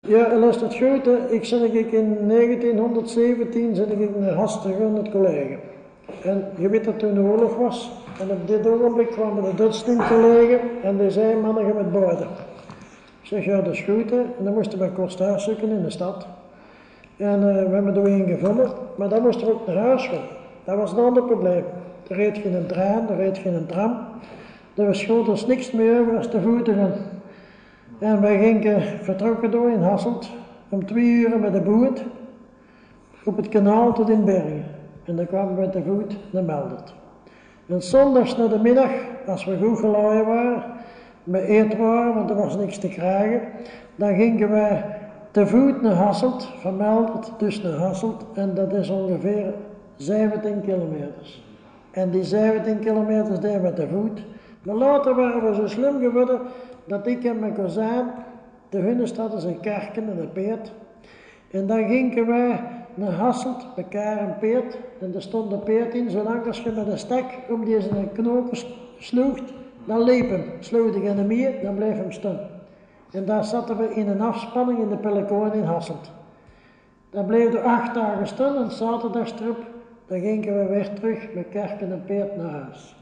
Ja, luister het goed. Ik in 1917 zit ik naar Hasselt in het college. En je weet dat toen de oorlog was. En op dit ogenblik kwamen de Duitsers in het college en die zeiden, mannen, gaan met boorden. Ik zeg, ja, dat is goed. En dan moesten we Kosthuis zoeken in de stad. En we hebben er een gevonden, maar dan moesten we ook naar huis gaan. Dat was een ander probleem. Er reed geen trein, er reed geen tram. Er was gewoon dus niks meer over als te voeten gaan. En wij vertrokken door in Hasselt om 2 uur met de boot op het kanaal tot in Bergen. En dan kwamen we te voet naar Meldert. En zondags na de middag, als we goed gelaaien waren, met eten waren, want er was niks te krijgen, dan gingen wij te voet naar Hasselt, van Meldert dus naar Hasselt, en dat is ongeveer 17 kilometers. En die 17 kilometers deden we te voet. Maar later waren we zo slim geworden dat ik en mijn kozijn te hunne hadden zijn kerken en een peert. En dan gingen wij naar Hasselt, elkaar een peert. En er stond een peert in, zolang als je met een stek om die zijn knopen sloeg, dan liep hem. Sloeg ik hem meer, dan bleef hem staan. En daar zaten we in een afspanning in de Pelikaan in Hasselt. Dan bleef we 8 dagen staan en zaterdags erop, dan gingen we weer terug met kerken en peert naar huis.